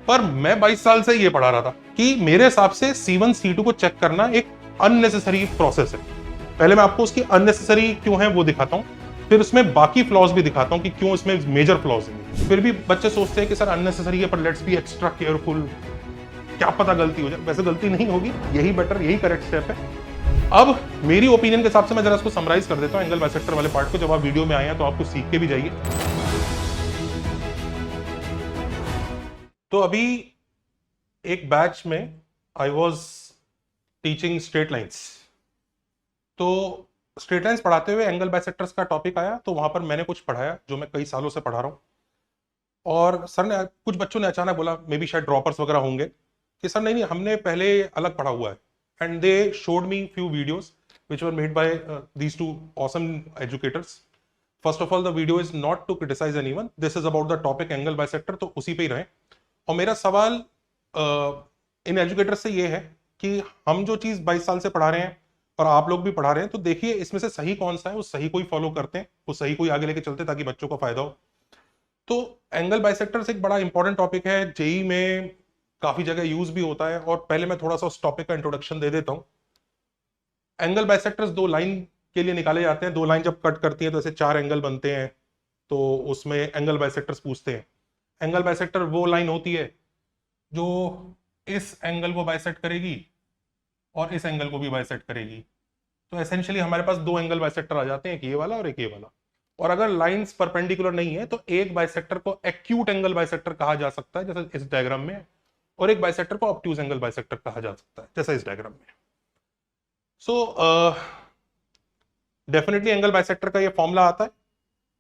पर मैं 22 साल से ये पढ़ा रहा था कि मेरे हिसाब से C1 C2 को चेक करना एक अननेसेसरी प्रोसेस है। पहले मैं आपको उसकी अननेसेसरी क्यों है वो दिखाता हूँ, फिर उसमें बाकी फ्लॉज भी दिखाता हूँ कि क्यों इसमें मेजर फ्लॉज हैं। फिर भी बच्चे सोचते हैं कि सर अननेसेसरी है पर लेट्स बी एक्स्ट्रा केयरफुल, क्या पता गलती हो जाए। वैसे गलती नहीं होगी, यही बेटर, यही करेक्ट स्टेप है। अब मेरी ओपिनियन के हिसाब से मैं जरा इसको समराइज कर देता हूँ एंगल बाइसेक्टर वाले पार्ट को। जब आप वीडियो में आए हैं तो आपको सीख के भी जाइए। तो अभी एक बैच में I was teaching straight lines, तो स्ट्रेट लाइंस पढ़ाते हुए एंगल बाइसेक्टर्स का टॉपिक आया, तो वहां पर मैंने कुछ पढ़ाया जो मैं कई सालों से पढ़ा रहा हूँ। और सर ने, कुछ बच्चों ने अचानक बोला, मे बी शायद ड्रॉपर्स वगैरह होंगे, कि सर नहीं नहीं हमने पहले अलग पढ़ा हुआ है। And they showed me few videos which were made by these two awesome educators. First of all, the video is not to criticize anyone. This is about the topic angle bisector, तो उसी पे ही रहे। और मेरा सवाल इन educators से ये है कि हम जो चीज 22 साल से पढ़ा रहे हैं और आप लोग भी पढ़ा रहे हैं, तो देखिए इसमें से सही कौन सा है, उस सही को ही फॉलो करते हैं, उस सही को ही आगे लेके चलते हैं ताकि बच्चों को फायदा हो। तो एंगल बाइसेक्टर्स एक बड़ा इंपॉर्टेंट टॉपिक है, जेई में काफी जगह यूज भी होता है। और पहले मैं थोड़ा सा उस टॉपिक का इंट्रोडक्शन दे देता हूँ। एंगल बाइसेक्टर्स दो लाइन के लिए निकाले जाते हैं। दो लाइन जब कट करती हैं तो ऐसे 4 एंगल बनते हैं, तो उसमें एंगल बाइसेक्टर्स पूछते हैं। एंगल बाइसेक्टर वो लाइन होती है जो इस एंगल को बाइसेक्ट करेगी और इस एंगल को भी बाइसेक्ट करेगी। तो एसेंशियली हमारे पास 2 एंगल बाइसेक्टर आ जाते हैं, एक ये वाला और एक ये वाला। और अगर लाइंस परपेंडिकुलर नहीं है तो एक बाइसेक्टर को एक्यूट एंगल बाइसेक्टर कहा जा सकता है, जैसे इस डायग्राम में, और एक बाइसेक्टर को ऑब्ट्यूज एंगल बाइसेक्टर कहा जा सकता है, जैसा इस डायग्राम में। सो डेफिनेटली एंगल बाइसेक्टर का ये फॉर्मूला आता है,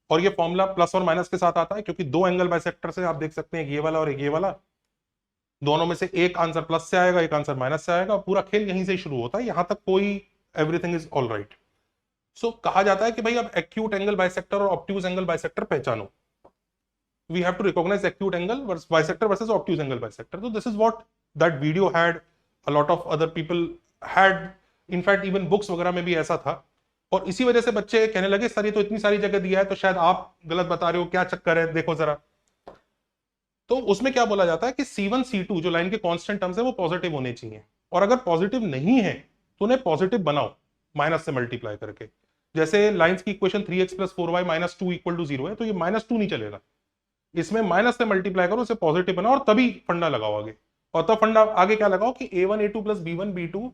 और ये फॉर्मूला प्लस और माइनस के साथ आता है, क्योंकि 2 एंगल बाइसेक्टर से आप देख सकते हैं, एक ये वाला और एक ये वाला। दोनों में से एक आंसर प्लस से आएगा, एक आंसर माइनस से आएगा। पूरा खेल यहीं से ही शुरू होता है, यहां तक कोई एवरीथिंग इज ऑल राइट। सो कहा जाता है कि भाई अब एक्यूट एंगल बाइसेक्टर और ऑब्ट्यूज एंगल बाइसेक्टर पहचानो। We have to recognize acute angle bisector versus obtuse angle bisector. So this is what that video had. A lot of other people had, in fact even books वगैरह में भी ऐसा था। और इसी वजह से बच्चे कहने लगे सर ये तो इतनी सारी जगह दिया है, तो शायद आप गलत बता रहे हो, क्या चक्कर है, देखो जरा। तो उसमें क्या बोला जाता है कि C1 C2 जो लाइन के कांस्टेंट टर्म्स है वो पॉजिटिव होने चाहिए, और अगर पॉजिटिव नहीं है तो उन्हें पॉजिटिव बनाओ माइनस से मल्टीप्लाई करके। जैसे लाइंस की इक्वेशन 3x + 4y - 2 = 0 है, तो ये -2 नहीं चलेगा, इसमें माइनस से मल्टीप्लाई करो, उसे पॉजिटिव बनाओ और तभी फंडा लगाओ आगे। और तब फंडा आगे क्या लगाओ कि a1 a2 + b1 b2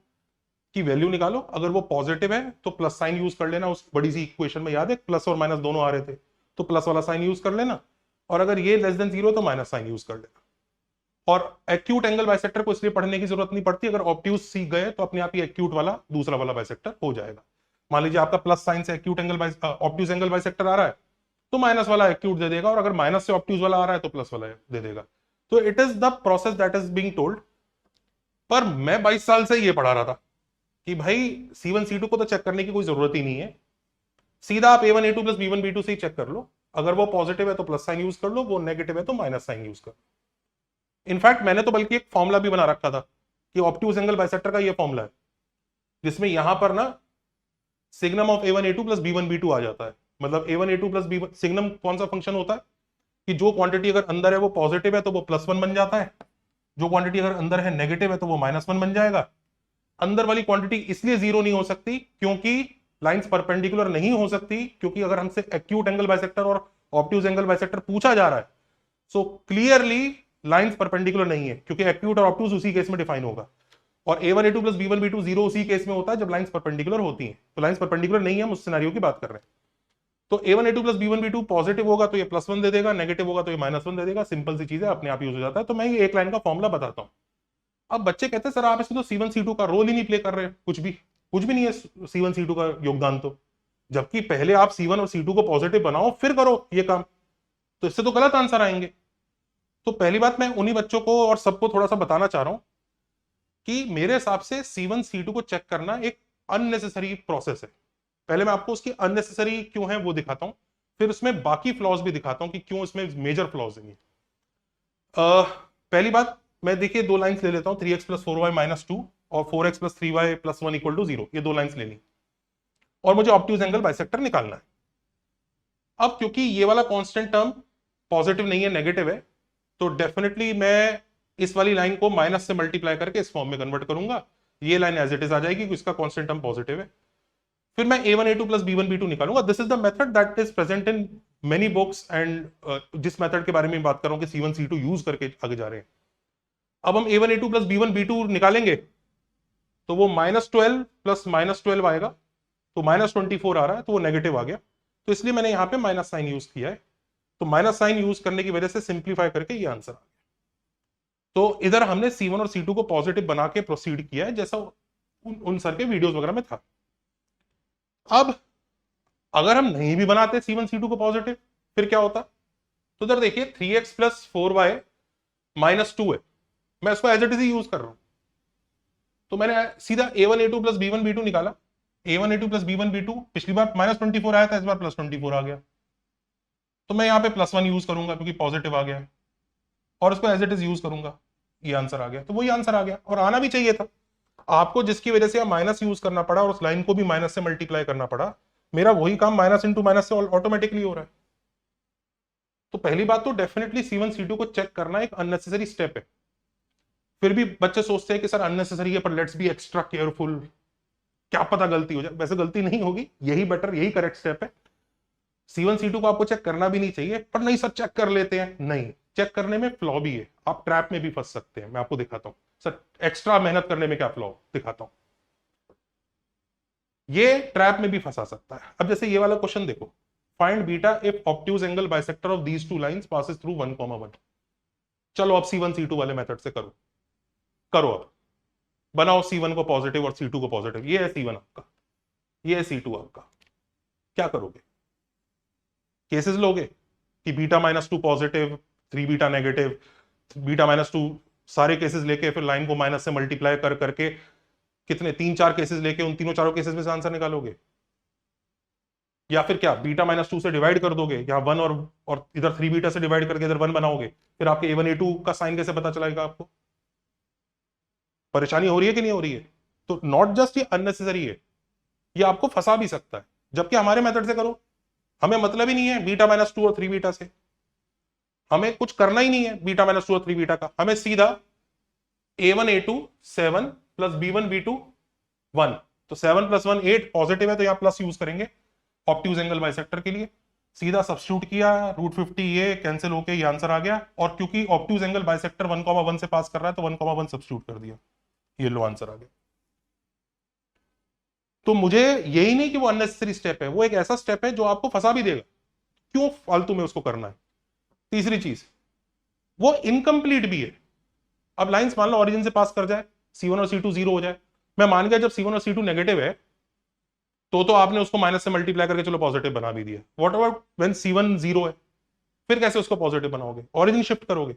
की वैल्यू निकालो। अगर वो पॉजिटिव है तो प्लस साइन यूज कर लेना। उस बड़ी सी इक्वेशन में याद है प्लस और माइनस दोनों आ रहे थे, तो प्लस वाला साइन यूज कर लेना। और अगर ये लेस देन 0 तो माइनस साइन यूज कर लेना। और एक्यूट एंगल बाइसेक्टर को इसलिए पढ़ने की जरूरत नहीं पड़ती, अगर ऑब्ट्यूज सीख गए तो अपने आप ही एक्यूट वाला दूसरा वाला बाइसेक्टर हो जाएगा। मान लीजिए आपका प्लस साइन से acute angle obtuse angle bisector आ रहा है, तो माइनस वाला एक्यूट दे देगा, और अगर माइनस से ऑब्ट्यूज वाला आ रहा है तो प्लस वाला दे देगा। तो it is the process that is being told. पर मैं 22 साल से ये पढ़ा रहा था कि भाई C1 C2 को तो चेक करने की कोई जरूरत ही नहीं है, सीधा आप a1 a2 + b1 b2 से ही चेक कर लो। अगर वो पॉजिटिव है तो प्लस साइन यूज कर लो, वो नेगेटिव है तो माइनस साइन यूज कर लो। इनफैक्ट मैंने तो बल्कि एक फॉर्मूला भी बना रखा था कि ऑब्ट्यूज एंगल बाइसेक्टर का ये फॉर्मूला है, जिसमें यहां पर ना signum of a1 a2 + b1 b2 आ जाता है। मतलब a1 a2 + b1, सिग्नम कौन सा फंक्शन होता है कि जो क्वांटिटी अगर अंदर है वो पॉजिटिव है तो वो +1 बन जाता है, जो क्वांटिटी अगर अंदर है नेगेटिव है तो वो -1 बन जाएगा। अंदर वाली क्वांटिटी इसलिए 0 नहीं हो सकती क्योंकि लाइंस परपेंडिकुलर नहीं हो सकती, क्योंकि अगर हमसे एक्यूट एंगल बाइसेक्टर और ऑब्ट्यूज एंगल बाइसेक्टर पूछा जा रहा है, सो क्लियरली लाइंस परपेंडिकुलर नहीं है, क्योंकि एक्यूट और ऑब्ट्यूज उसी केस में डिफाइन होगा। और a1 a2 + b1 b2 0 उसी केस में होता है जब लाइंस परपेंडिकुलर होती हैं। तो लाइंस परपेंडिकुलर नहीं है, हम उस सिनेरियो की बात कर रहे हैं। तो a1 a2 + b1 b2 positive होगा तो ये +1 दे देगा, नेगेटिव होगा तो ये -1 दे देगा। सिंपल सी चीज है, अपने आप यूज हो जाता है। तो मैं ये एक लाइन का फॉर्मूला बताता हूं। अब बच्चे कहते हैं सर आप इसमें तो C1 C2 का रोल ही नहीं प्ले कर रहे, कुछ भी नहीं है C1 C2 का योगदान, तो जबकि पहले आप C1 और C2 को पॉजिटिव बनाओ फिर करो ये काम, तो इससे तो गलत आंसर आएंगे। तो पहली बात मैं उन्हीं बच्चों को और सबको थोड़ा सा बताना चाह रहा हूं कि मेरे हिसाब से C1 C2 को चेक करना एक अननेसेसरी प्रोसेस है। पहले मैं आपको उसकी अननेसेसरी क्यों है वो दिखाता हूं, फिर उसमें बाकी फ्लॉज भी दिखाता हूं कि क्यों इसमें मेजर फ्लॉज हैं। पहली बात, मैं देखिए 2 लाइंस ले लेता हूं, 3x + 4y - 2 और 4x + 3y + 1 = 0। ये 2 लाइंस ले ली और मुझे ऑब्ट्यूज एंगल बाइसेक्टर निकालना है। अब क्योंकि ये वाला कांस्टेंट टर्म पॉजिटिव नहीं है, नेगेटिव है, तो डेफिनेटली मैं इस वाली लाइन को माइनस से मल्टीप्लाई करके इस फॉर्म में कन्वर्ट करूंगा, ये लाइन एज इट इज आ जाएगी क्योंकि इसका कांस्टेंट टर्म पॉजिटिव है। फिर मैं a1 a2 plus b1 b2 निकालूंगा। This is the method that is present in many books and जिस मेथड के बारे में बात कर रहा हूं कि c1 c2 यूज करके आगे जा रहे हैं। अब हम a1 a2 plus b1 b2 निकालेंगे तो वो -12 प्लस -12 आएगा, तो -24 आ रहा है, तो वो नेगेटिव आ गया, तो इसलिए मैंने यहां पे माइनस साइन यूज किया है। तो माइनस साइन यूज करने की वजह से सिंप्लीफाई करके ये आंसर आ गया। तो इधर हमने C1 और C2 को पॉजिटिव बना के प्रोसीड किया है जैसा उन सर के वीडियोस वगैरह में था। अब अगर हम नहीं भी बनाते C1 C2 को पॉजिटिव, फिर क्या होता? तो इधर देखिए 3x प्लस 4y माइनस 2 है, मैं इसको एज इट इज यूज कर रहा हूं, तो मैंने सीधा a1 a2 plus b1 b2 निकाला। a1 a2 plus b1 b2 पिछली बार -24 आया था, इस बार +24 आ गया, तो मैं यहाँ पे +1 यूज करूंगा क्योंकि पॉजिटिव आ गया है, और इसको एज इट इज यूज करूंगा, ये आंसर आ गया। तो वही आंसर आ गया, और आना भी चाहिए था आपको, जिसकी वजह से माइनस यूज करना पड़ा और उस लाइन को भी माइनस से मल्टीप्लाई करना पड़ा। मेरा वही काम माइनस इंटू माइनस से ऑटोमेटिकली हो रहा है। तो पहली बात तो डेफिनेटली C1 C2 को चेक करना एक अननेसेसरी स्टेप है। फिर भी बच्चे सोचते हैं कि सर अननेसेसरी है पर लेट्स बी एक्स्ट्रा केयरफुल, क्या पता गलती हो जाए। वैसे गलती नहीं होगी, यही बेटर, यही करेक्ट स्टेप है। C1 C2 को आपको चेक करना भी नहीं चाहिए, पर नहीं सर चेक कर लेते हैं, नहीं, चेक करने में फ्लॉ भी है, आप ट्रैप में भी फंस सकते हैं। मैं आपको दिखाता हूं सर एक्स्ट्रा मेहनत करने में क्या फ्लॉ, दिखाता हूं। ये ट्रैप में भी फंसा सकता है। अब जैसे ये वाला क्वेश्चन देखो, find beta if obtuse angle bisector of these two lines passes through 1,1। चलो अब C1 C2 वाले मेथड से करो, अब बनाओ C1 को पॉजिटिव और C2 को पॉजिटिव। ये है C1 आपका, ये है C2 आपका। क्या करोगे? केसेस लोगे कि beta -2 positive, 3 beta negative, beta -2 सारे केसेस लेके फिर लाइन को माइनस से मल्टीप्लाई कर करके कितने 3-4 केसेस लेके उन तीनों चारों केसेस में से आंसर निकालोगे? या फिर क्या बीटा -2 से डिवाइड कर दोगे, या 1 और इधर 3 बीटा से डिवाइड करके इधर 1 बनाओगे? फिर आपके a1 a2 का साइन कैसे पता चलेगा आपको? परेशानी हो रही है कि नहीं हो रही है? तो नॉट जस्ट ये अननेसेसरी है, ये आपको फंसा भी सकता है। जबकि हमारे मेथड से करो, हमें मतलब ही नहीं है बीटा -2 और 3 बीटा से, हमें कुछ करना ही नहीं है बीटा -2 और 3 बीटा का। हमें सीधा a1 a2 7 plus b1 b2 1, तो 7 + 1 8 पॉजिटिव है, तो यहां प्लस यूज करेंगे ऑब्ट्यूज एंगल बाइसेक्टर के लिए। सीधा सब्स्टिट्यूट किया, √50 ये कैंसिल होके ये आंसर आ गया। और क्योंकि ऑब्ट्यूज एंगल बाइसेक्टर 1,1 से पास कर रहा है, तो 1,1 सब्स्टिट्यूट कर दिया, ये लो आंसर आ गया। तो मुझे यही नहीं कि वो अननेसेसरी स्टेप है, वो एक ऐसा स्टेप है जो आपको फंसा भी देगा, क्यों फालतू में उसको करना है। तीसरी चीज, वो इनकम्प्लीट भी है। अब लाइंस मान लो ऑरिजिन से पास कर जाए, C1 और C2 0 हो जाए, मैं मान गया जब C1 और C2 नेगेटिव है तो आपने उसको माइनस से मल्टीप्लाई करके चलो पॉजिटिव बना भी दिया। व्हाट अबाउट व्हेन C1 0 है, फिर कैसे उसको पॉजिटिव बनाओगे? ऑरिजिन शिफ्ट करोगे?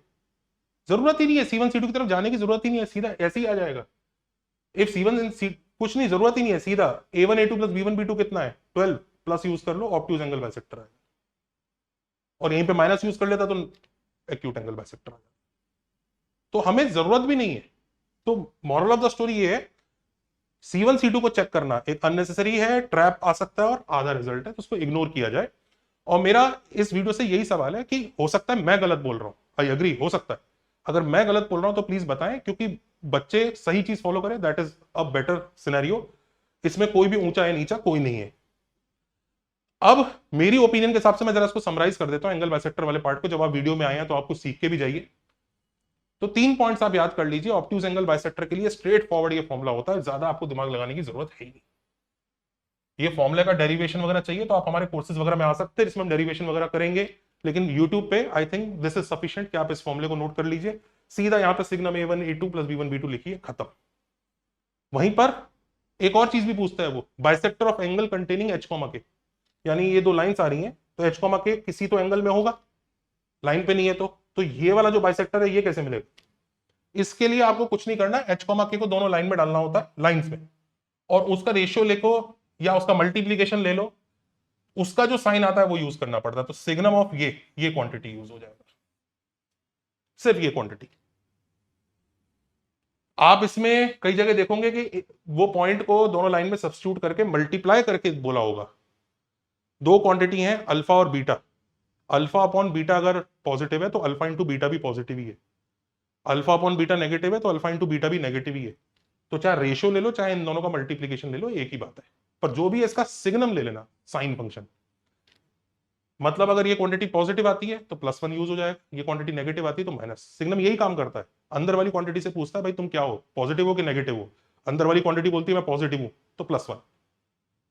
जरूरत ही नहीं है, C1 C2 की तरफ जाने की जरूरत ही नहीं है, सीधा ऐसे ही आ जाएगा। इफ C1 कुछ नहीं, जरूरत ही नहीं है, सीधा a1 a2 plus b1 b2 कितना है 12, प्लस यूज कर लो, ऑब्ट्यूज एंगल बाइसेक्टर आएगा। और यहीं पे माइनस यूज कर लेता तो एक्यूट एंगल बाइसेक्टर आ जाता। तो हमें जरूरत भी नहीं है। तो मॉरल ऑफ द स्टोरी ये है, C1 C2 को चेक करना एक अननेसेसरी है, ट्रैप आ सकता है और आधा रिजल्ट है, तो उसको इग्नोर किया जाए। और मेरा इस वीडियो से यही सवाल है कि हो सकता है मैं गलत बोल रहा हूं, आई एग्री, हो सकता है। अगर मैं गलत बोल रहा हूं तो प्लीज बताएं, क्योंकि बच्चे सही चीज फॉलो करें, that is a better scenario. इसमें कोई भी ऊंचा या नीचा कोई नहीं है। अब मेरी ओपिनियन के हिसाब से मैं जरा इसको समराइज कर देता हूं एंगल बाइसेक्टर वाले पार्ट को। जब आप वीडियो में आए हैं तो आपको सीख के भी जाइए। तो 3 पॉइंट्स आप याद कर लीजिए। ऑब्ट्यूज एंगल बाइसेक्टर के लिए स्ट्रेट फॉरवर्ड ये फॉर्मूला होता है, ज्यादा आपको दिमाग लगाने की जरूरत है ही नहीं। ये फॉर्मूले का डेरिवेशन वगैरह चाहिए तो आप हमारे कोर्सेज वगैरह में आ सकते हैं, इसमें हम डेरिवेशन वगैरह करेंगे। लेकिन यूट्यूब पे I think this is sufficient कि आप इस फॉर्मूले को नोट कर लीजिए। सीधा यहाँ पे signum a1 a2 plus b1 b2 लिखिए, खत्म। वहीं पर एक और चीज भी पूछता है वो, bisector of angle containing h, के, यानी ये दो लाइंस आ रही हैं तो h, के किसी तो एंगल में होगा, लाइन पे नहीं है तो ये वाला जो बाइसेक्टर है ये कैसे मिलेगा? इसके लिए आपको कुछ नहीं करना, h, के को दोनों लाइन में डालना होता है, लाइंस में, और उसका रेशियो लिखो या उसका मल्टीप्लीकेशन ले लो, उसका जो साइन आता है वो यूज करना पड़ता है। तो सिग्नम ऑफ ये क्वांटिटी यूज हो जाएगा, सिर्फ ये क्वांटिटी। आप इसमें कई जगह देखोगे कि वो पॉइंट को दोनों लाइन में सब्स्टिट्यूट करके मल्टीप्लाई करके बोला होगा। दो क्वांटिटी हैं अल्फा और बीटा, अल्फा अपॉन बीटा अगर पॉजिटिव है तो अल्फा इंटू बीटा भी पॉजिटिव ही है। अल्फा अपॉन बीटा नेगेटिव है तो अल्फा इंटू बीटा भी नेगेटिव ही है, तो चाहे रेशियो ले लो चाहे इन दोनों का मल्टीप्लीकेशन ले लो, एक ही बात है। पर जो भी है इसका सिग्नम ले लेना, साइन फंक्शन। मतलब अगर ये क्वांटिटी पॉजिटिव आती है तो +1 यूज हो जाएगा, ये क्वांटिटी नेगेटिव आती है तो माइनस। सिग्नम यही काम करता है, अंदर वाली क्वांटिटी से पूछता है भाई तुम क्या हो, पॉजिटिव हो कि नेगेटिव हो। अंदर वाली क्वांटिटी बोलती है मैं पॉजिटिव हूं तो +1,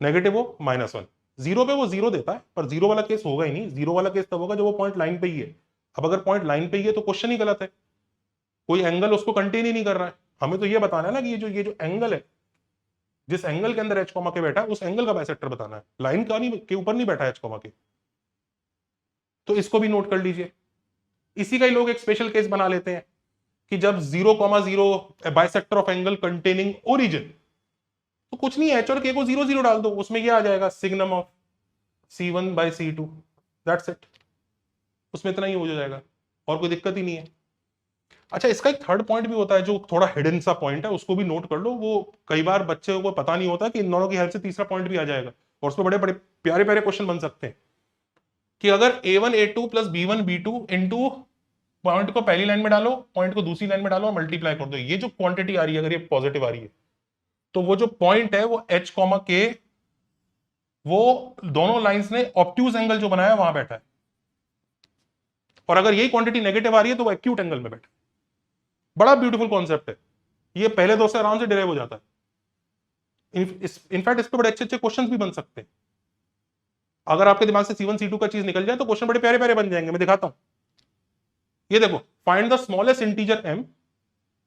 नेगेटिव हो -1। जीरो पे वो जीरो देता है, पर जीरो वाला केस होगा ही नहीं। जीरो वाला केस तब होगा जब वो पॉइंट लाइन पे ही है। अब अगर पॉइंट लाइन पे ही है तो क्वेश्चन ही गलत है, कोई एंगल उसको कंटेन ही नहीं कर रहा है। हमें तो ये बताना है ना कि ये जो एंगल है, जिस एंगल के अंदर h कॉमा के बैठा है उस एंगल का बाइसेक्टर बताना है, लाइन का नहीं के ऊपर नहीं बैठा है h कॉमा के। तो इसको भी नोट कर लीजिए। इसी का ही लोग एक स्पेशल केस बना लेते हैं कि जब 0,0 bisector of angle containing origin, तो कुछ नहीं है, h और k को 0 0 डाल दो, उसमें क्या आ जाएगा, signum of C1/C2, that's it. उसमें इतना ही हो जाएगा और कोई दिक्कत ही नहीं है। अच्छा, इसका एक थर्ड पॉइंट भी होता है जो थोड़ा हिडन सा पॉइंट है, उसको भी नोट कर लो। वो कई बार बच्चे को पता नहीं होता कि इन दोनों की हेल्प से तीसरा पॉइंट भी आ जाएगा और उसमें बड़े बड़े प्यारे प्यारे क्वेश्चन बन सकते हैं कि अगर A1 A2 plus B1 B2 into point को पहली लाइन में डालो, पॉइंट को दूसरी लाइन में डालो और मल्टीप्लाई कर दो, ये जो क्वांटिटी आ रही है अगर ये पॉजिटिव आ रही है तो वो जो पॉइंट है वो h कॉमा k, वो दोनों लाइंस ने ऑब्ट्यूज एंगल जो बनाया वहां बैठा है। और अगर यही क्वांटिटी नेगेटिव आ रही है तो वो एक्यूट एंगल में बैठा है। बड़ा ब्यूटीफुल कॉन्सेप्ट है ये, पहले दो से आराम से डिराइव हो जाता है। इनफैक्ट इस पे बड़े अच्छे अच्छे क्वेश्चन भी बन सकते हैं। अगर आपके दिमाग से C1 C2 का चीज निकल जाए तो क्वेश्चन बड़े प्यारे प्यारे बन जाएंगे। मैं दिखाता हूं, ये देखो, find the smallest integer m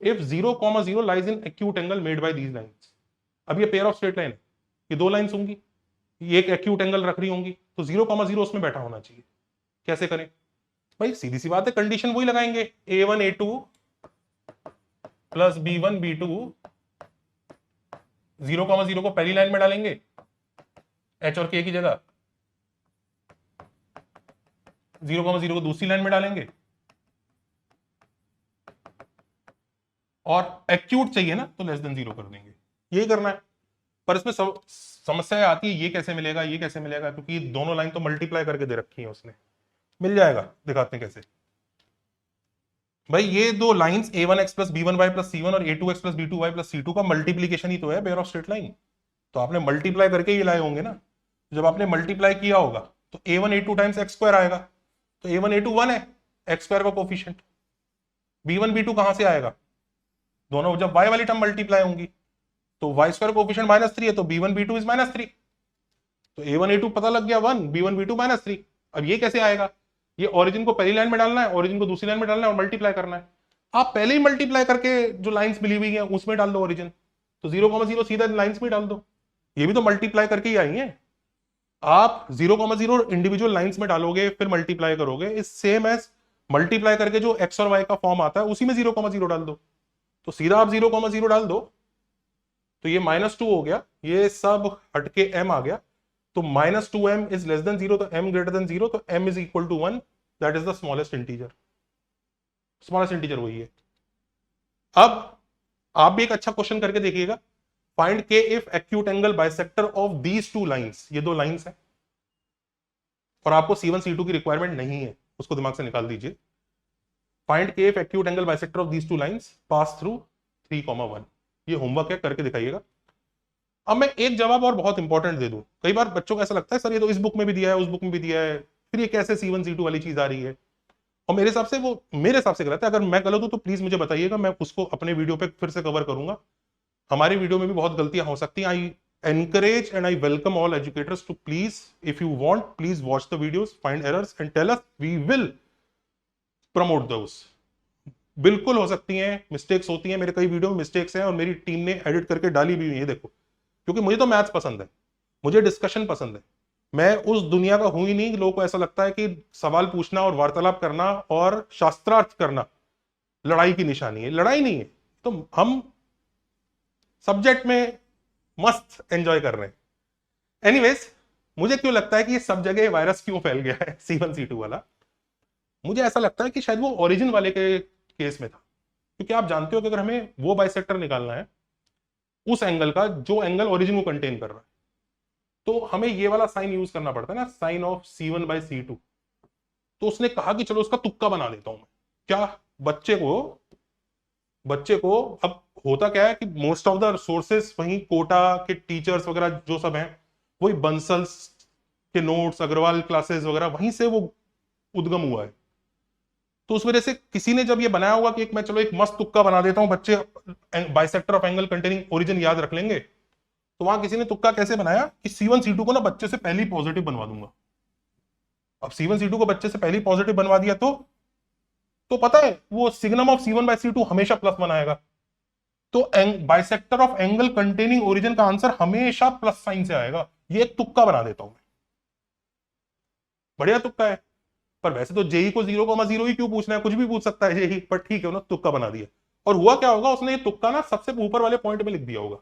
if 0,0 lies in acute angle made by these lines। अब ये पेयर ऑफ स्ट्रेट लाइन है, ये दो लाइंस होंगी, ये एक एक्यूट एंगल रख रही होंगी, तो 0,0 उसमें बैठा होना चाहिए। कैसे करें भाई, सीधी सी बात है, कंडीशन वही लगाएंगे, A1 A2 plus B1 B2, 0,0 को पहली लाइन में डालेंगे, h और k की जगह, 0,0 को दूसरी लाइन में डालेंगे, और एक्यूट चाहिए ना तो लेस देन 0 कर देंगे। यही करना है। पर इसमें समस्या आती है, ये कैसे मिलेगा, ये कैसे मिलेगा, क्योंकि दोनों लाइन तो मल्टीप्लाई करके दे रखी है उसने। मिल जाएगा, दिखाते हैं कैसे। भाई ये दो lines A1x plus B1y plus C1 और A2x plus B2y plus C2 का मल्टीप्लीकेशन ही तो है पेयर ऑफ स्ट्रेट लाइन। तो आपने मल्टीप्लाई करके ये लाए होंगे ना। जब आपने मल्टीप्लाई किया होगा तो A1 A2 times x square आएगा, तो A1 A2 1 है, x स्क्वायर का कोफिशिएंट। B1 B2 कहां से आएगा, दोनों जब y वाली टर्म मल्टीप्लाई होंगी तो y स्क्वायर कोफिशिएंट -3 है, तो B1 B2 इज -3। तो A1 A2 पता लग गया 1, B1 B2 -3। अब ये कैसे आएगा, ये ओरिजिन को पहली लाइन में डालना है, ओरिजिन को दूसरी लाइन में डालना है और मल्टीप्लाई करना है। आप पहले ही मल्टीप्लाई करके जो लाइंस मिली हुई है उसमें डाल दो ओरिजिन, तो 0,0 सीधा लाइंस में डाल दो। ये भी तो मल्टीप्लाई करके ही आई है। आप 0,0 इंडिविजुअल लाइंस में डालोगे फिर मल्टीप्लाई करोगे, इस सेम एज मल्टीप्लाई करके जो x और y का फॉर्म आता है उसी में 0,0 डाल दो। तो सीधा आप 0,0 डाल दो, तो ये -2 हो गया, ये सब हटके m आ गया, तो -2m इज लेस देन 0, तो m ग्रेटर देन 0, तो m is equal to 1, that is the smallest integer. Smallest integer वही है। अब आप भी एक अच्छा क्वेश्चन करके देखिएगा, find k if acute angle bisector of these two lines. ये दो लाइंस हैं और आपको C1 C2 की रिक्वायरमेंट नहीं है, उसको दिमाग से निकाल दीजिए। Find k if acute angle bisector of these two lines pass through 3,1। ये होमवर्क है, करके दिखाइएगा। अब मैं एक जवाब और बहुत इंपॉर्टेंट दे दूं। कई बार बच्चों को ऐसा लगता है सर ये तो इस बुक में भी दिया है, उस बुक में भी दिया है, फिर ये कैसे C1 C2 वाली चीज आ रही है। और मेरे हिसाब से वो मेरे हिसाब से गलत है। अगर मैं गलत हूं तो प्लीज मुझे बताइएगा, मैं उसको अपने वीडियो पे फिर से कवर करूंगा। हमारे वीडियो में भी बहुत गलतियां हो सकती हैं। I encourage and I welcome all educators to please, if you want, please watch the videos, find errors and tell us, we will promote those. बिल्कुल हो सकती हैं, मिस्टेक्स होती हैं, मेरे कई वीडियो में मिस्टेक्स हैं और मेरी टीम ने एडिट करके डाली भी हुई है, देखो। क्योंकि मुझे तो मैथ्स पसंद है, मुझे डिस्कशन पसंद है। मैं उस दुनिया का हूं ही नहीं, लोगों को ऐसा लगता है कि सवाल पूछना और वार्तालाप करना और शास्त्रार्थ करना लड़ाई की निशानी है। लड़ाई नहीं है, तो हम सब्जेक्ट में मस्त एंजॉय कर रहे हैं। एनीवेज, मुझे क्यों लगता है कि ये सब जगह वायरस क्यों फैल गया है C1 C2 वाला, मुझे ऐसा लगता है कि शायद वो ओरिजिन वाले के केस में था। क्योंकि आप जानते हो कि अगर हमें वो बाइसेक्टर निकालना है उस एंगल का जो एंगल ओरिजिन को कंटेन कर रहा है, तो हमें ये वाला साइन यूज करना पड़ता है ना, साइन ऑफ C1/C2। तो उसने कहा कि चलो उसका तुक्का बना देता हूं मैं। क्या, बच्चे को बच्चे को अब होता क्या है कि मोस्ट ऑफ द सोर्सेस वहीं कोटा के टीचर्स वगैरह जो सब हैं, वही बंसल्स के नोट्स, अग्रवाल क्लासेस वगैरह, वहीं से वो उद्गम हुआ है। तो उस वजह से किसी ने जब ये बनाया होगा कि एक मैं चलो एक मस्त तुक्का बना देता हूं, बच्चे bisector of angle containing origin याद रख लेंगे, तो वहां किसी ने तुक्का कैसे बनाया कि C1 C2 को ना बच्चे से पहले ही पॉजिटिव बनवा दूंगा। अब C1 C2 को बच्चे से पहले ही पॉजिटिव बनवा दिया तो पता है वो signum of C1 bye C2 हमेशा प्लस बनाएगा। तो bisector of angle containing origin का आंसर हमेशा प्लस साइन से आएगा। ये एक तुक्का बना देता हूं मैं, बढ़िया तुक्का है। पर वैसे तो जेई को 0,0 ही क्यों पूछना है, कुछ भी पूछ सकता है जेई, पर ठीक है ना, तुक्का बना दिया। और हुआ क्या होगा, उसने ये तुक्का ना सबसे ऊपर वाले पॉइंट में लिख दिया होगा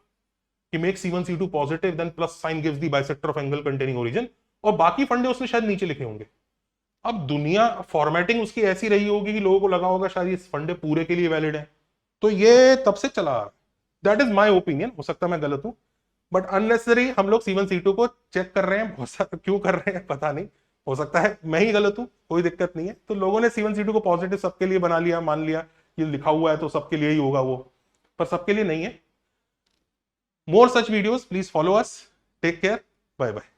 कि make C1 C2 positive then plus sign gives the bisector of angle containing origin, और बाकी फंडे उसने शायद नीचे लिखे होंगे। अब दुनिया फॉर्मेटिंग उसकी ऐसी रही होगी कि लोगों को लगा होगा शायद इस फंडे पूरे के लिए वैलिड है, तो ये तब से चला। दैट इज माई ओपिनियन, हो सकता है मैं गलत हूं, बट अननेसेसरी हम लोग C1 C2 को चेक कर रहे हैं, बहुत सारा क्यों कर रहे हैं पता नहीं, हो सकता है मैं ही गलत हूं, कोई दिक्कत नहीं है। तो लोगों ने C1 C2 को पॉजिटिव सबके लिए बना लिया, मान लिया ये लिखा हुआ है तो सबके लिए ही होगा वो, पर सबके लिए नहीं है। More such videos please follow us, take care, bye bye.